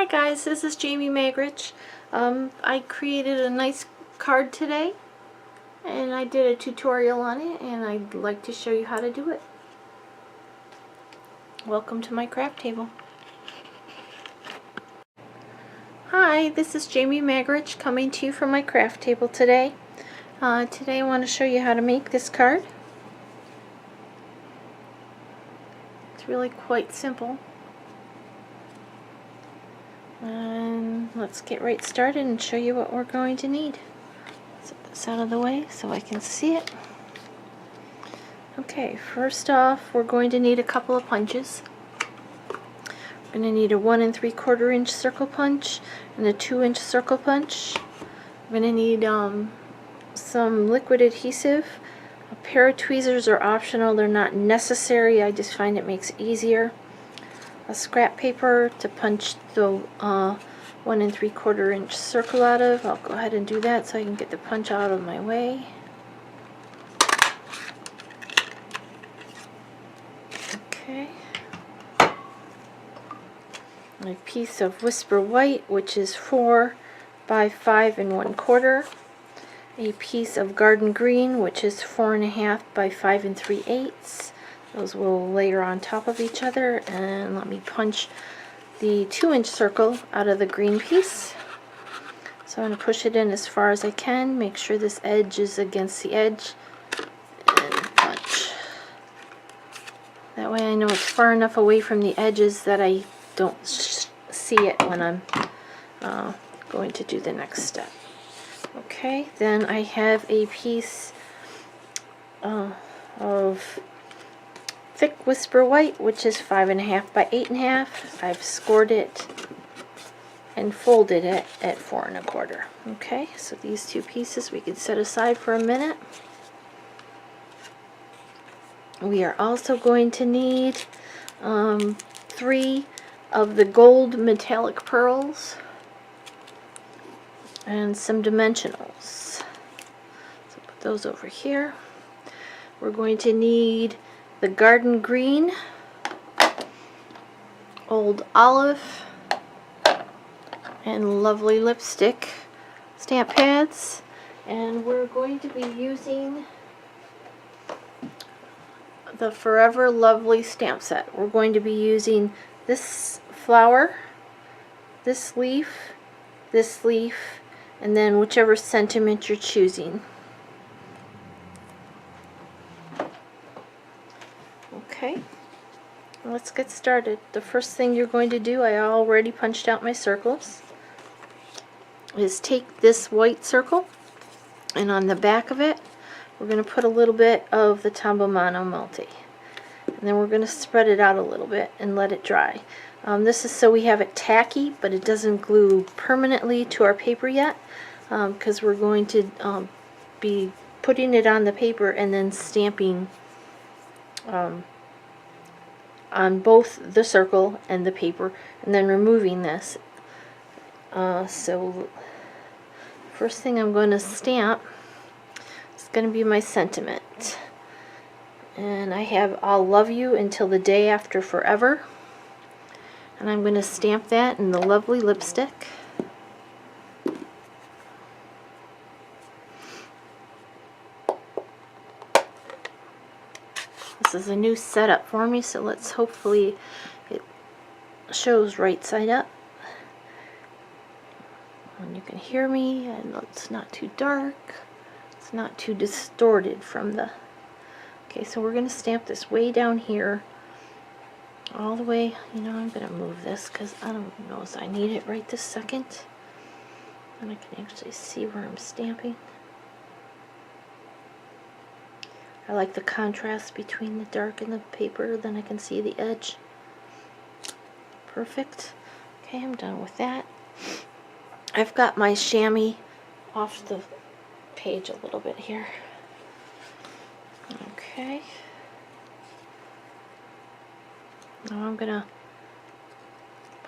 Hi guys, this is Jamie Magrich. I created a nice card today and I did a tutorial on it and I'd like to show you how to do it. Welcome to my craft table. Hi, this is Jamie Magrich coming to you from my craft table today. Today I want to show you how to make this card. It's really quite simple. And let's get right started and show you what we're going to need. Set this out of the way so I can see it. Okay, first off we're going to need a couple of punches. We're going to need a 1 3/4 inch circle punch and a 2-inch circle punch. We're going to need some liquid adhesive. A pair of tweezers are optional, they're not necessary, I just find it makes it easier. A scrap paper to punch the 1 3/4 inch circle out of. I'll go ahead and do that so I can get the punch out of my way. Okay. A piece of Whisper White, which is 4 by 5 1/4. A piece of Garden Green, which is 4 1/2 by 5 3/8. Those will layer on top of each other, and let me punch the 2-inch circle out of the green piece. So I'm going to push it in as far as I can, make sure this edge is against the edge, and punch. That way I know it's far enough away from the edges that I don't see it when I'm going to do the next step. Okay, then I have a piece of thick Whisper White, which is 5 1/2 by 8 1/2. I've scored it and folded it at 4 1/4. Okay, so these two pieces we can set aside for a minute. We are also going to need 3 of the gold metallic pearls and some dimensionals. So put those over here. We're going to need the Garden Green, Old Olive, and Lovely Lipstick stamp pads. And we're going to be using the Forever Lovely stamp set. We're going to be using this flower, this leaf, and then whichever sentiment you're choosing. Okay, let's get started. The first thing you're going to do, I already punched out my circles, is take this white circle, and on the back of it we're going to put a little bit of the Tombow Mono Multi, and then we're going to spread it out a little bit and let it dry. This is so we have it tacky, but it doesn't glue permanently to our paper yet, because we're going to be putting it on the paper and then stamping on both the circle and the paper, and then removing this. So first thing I'm going to stamp is going to be my sentiment, and I have I'll love you until the day after forever, and I'm going to stamp that in the Lovely Lipstick. This is a new setup for me, so let's hopefully it shows right side up and you can hear me, and it's not too dark, it's not too distorted from the... Okay, so we're going to stamp this way down here all the way. You know, I'm going to move this because I don't know if I need it right this second, and I can actually see where I'm stamping. I like the contrast between the dark and the paper, then I can see the edge. Perfect. Okay, I'm done with that. I've got my chamois off the page a little bit here. Okay. Now I'm gonna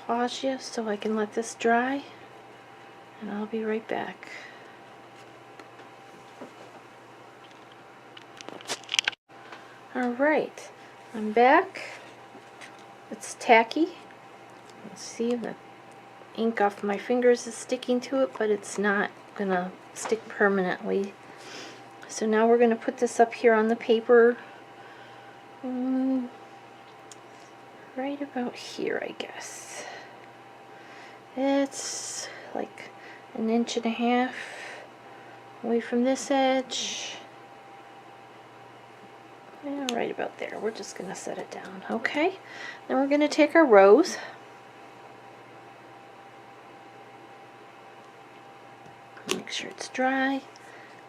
pause you so I can let this dry, and I'll be right back. Alright, I'm back. It's tacky. Let's see if the ink off my fingers is sticking to it, but it's not gonna stick permanently. So now we're gonna put this up here on the paper, right about here, I guess. It's like 1.5 inches away from this edge. Yeah, right about there. We're just gonna set it down. Okay, then we're gonna take our rose. Make sure it's dry.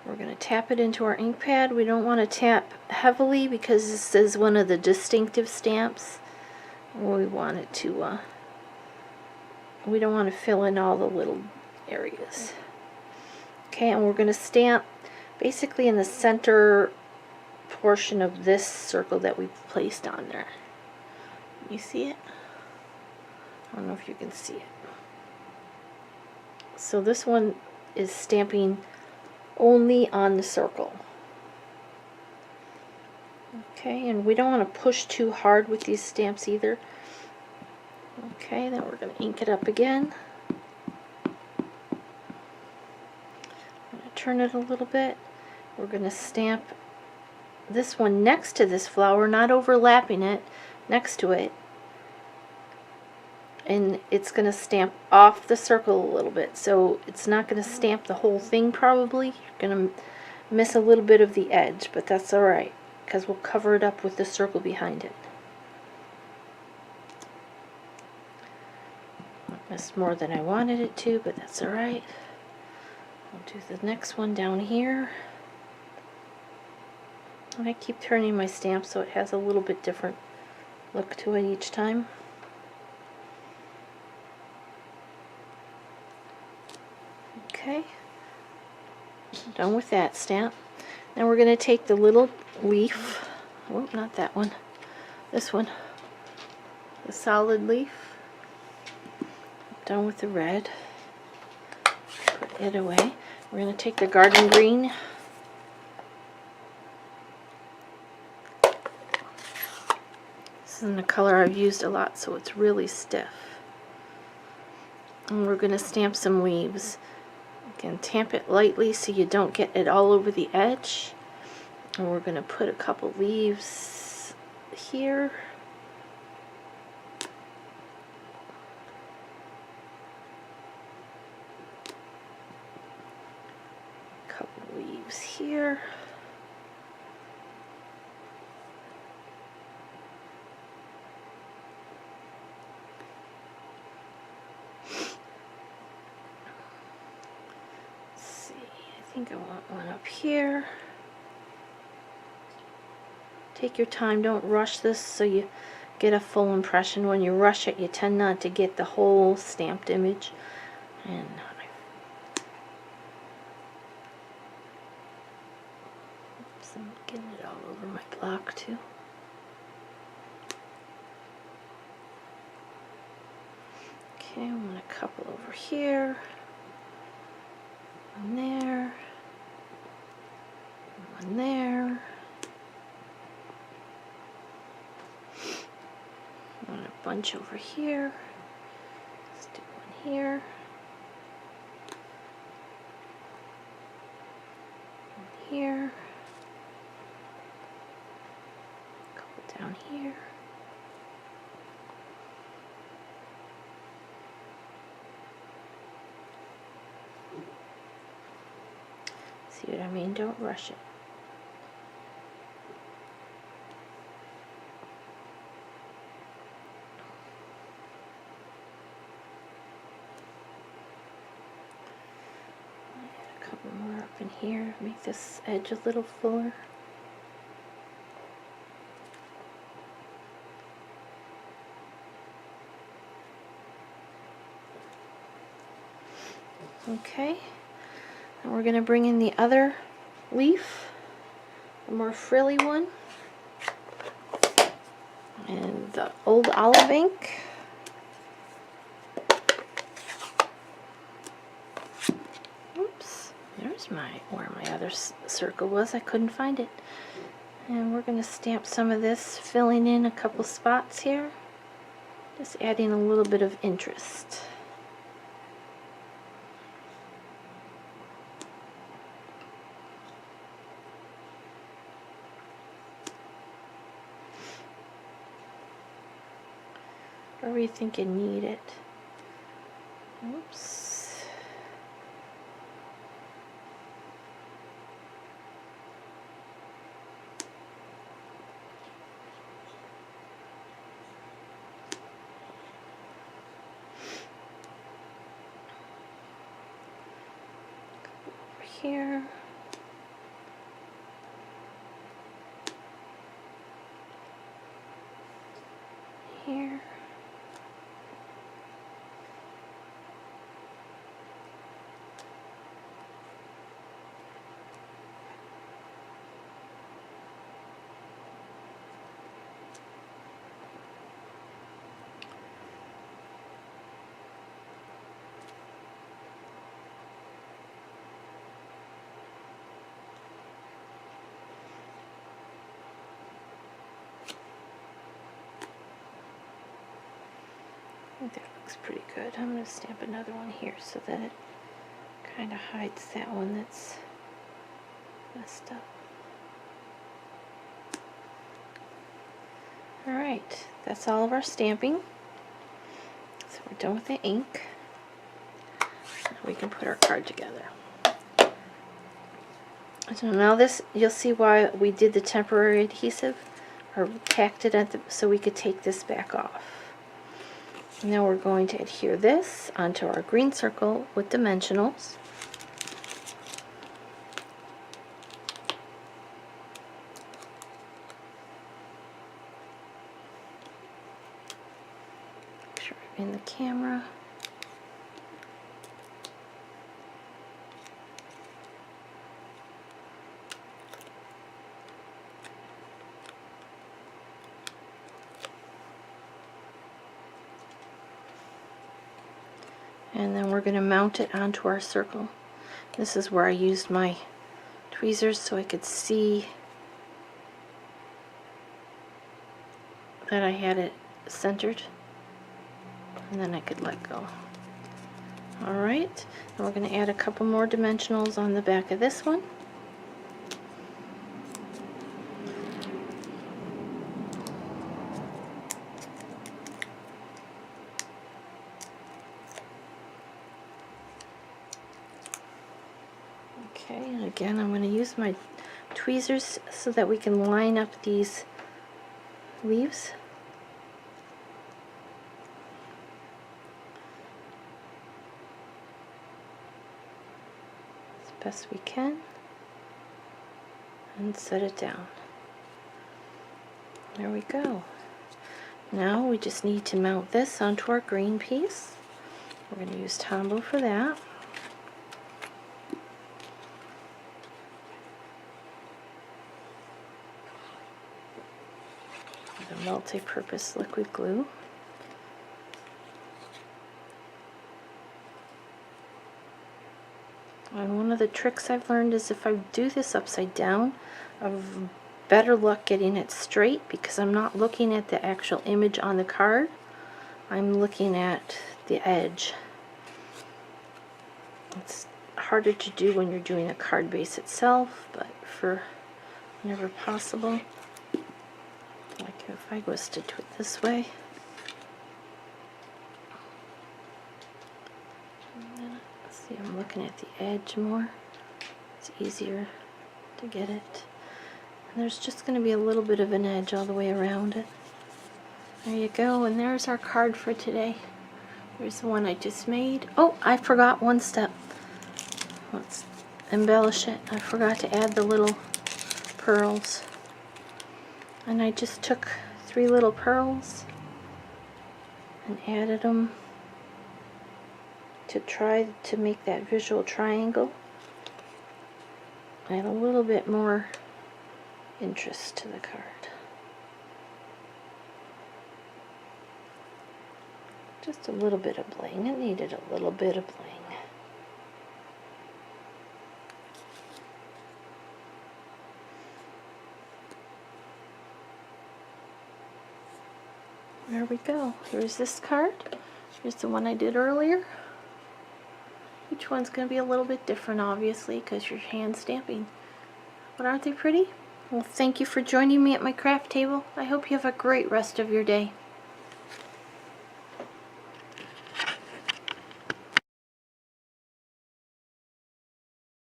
We're going to tap it into our ink pad. We don't want to tap heavily because this is one of the distinctive stamps. We want it to, we don't want to fill in all the little areas. Okay, and we're going to stamp basically in the center portion of this circle that we've placed on there. You see it? I don't know if you can see it. So this one is stamping only on the circle. Okay, and we don't want to push too hard with these stamps either. Okay, then we're going to ink it up again. I'm going to turn it a little bit. We're going to stamp this one next to this flower, not overlapping it, next to it. And it's going to stamp off the circle a little bit, so it's not going to stamp the whole thing probably. You're going to miss a little bit of the edge, but that's alright, because we'll cover it up with the circle behind it. Missed more than I wanted it to, but that's alright. I'll do the next one down here. And I keep turning my stamp so it has a little bit different look to it each time. Okay, done with that stamp. Now we're going to take the little leaf, oh, not that one, this one, the solid leaf. Done with the red. Put it away. We're going to take the garden green. This isn't a color I've used a lot, so it's really stiff. And we're going to stamp some leaves. Again, tamp it lightly so you don't get it all over the edge. And we're going to put a couple leaves here. A couple leaves here. I think I want one up here. Take your time, don't rush this so you get a full impression. When you rush it, you tend not to get the whole stamped image. And oops, I'm getting it all over my block too. Okay, I want a couple over here. One there. One there. Want a bunch over here. Let's do one here. One here. A couple down here. See what I mean? Don't rush it. Add a couple more up in here. Make this edge a little fuller. Okay. And we're going to bring in the other leaf, the more frilly one, and the old olive ink. Oops, there's where my other circle was. I couldn't find it. And we're going to stamp some of this, filling in a couple spots here, just adding a little bit of interest. wherever you think you need it. Oops. Here. Here. I think that looks pretty good. I'm going to stamp another one here so that it kind of hides that one that's messed up. Alright, that's all of our stamping. So we're done with the ink. Now we can put our card together. So now this, you'll see why we did the temporary adhesive, or tacked it at the, so we could take this back off. Now we're going to adhere this onto our green circle with dimensionals. Make sure I'm in the camera. And then we're going to mount it onto our circle. This is where I used my tweezers so I could see that I had it centered, and then I could let go. Alright, and we're going to add a couple more dimensionals on the back of this one. Okay, and again I'm going to use my tweezers so that we can line up these leaves. As best we can, and set it down. There we go. Now we just need to mount this onto our green piece. We're going to use Tombow for that. The multi-purpose liquid glue. And one of the tricks I've learned is if I do this upside down, I've better luck getting it straight because I'm not looking at the actual image on the card. I'm looking at the edge. It's harder to do when you're doing a card base itself, but for whenever possible, like if I was to do it this way, see, I'm looking at the edge more. It's easier to get it. And there's just going to be a little bit of an edge all the way around it. There you go, and there's our card for today. There's the one I just made. Oh, I forgot one step. Let's embellish it. I forgot to add the little pearls. And I just took 3 little pearls and added them to try to make that visual triangle. Add a little bit more interest to the card. Just a little bit of bling. It needed a little bit of bling. There we go. Here's this card. Here's the one I did earlier. Each one's going to be a little bit different, obviously, because you're hand stamping. But aren't they pretty? Well, thank you for joining me at my craft table. I hope you have a great rest of your day.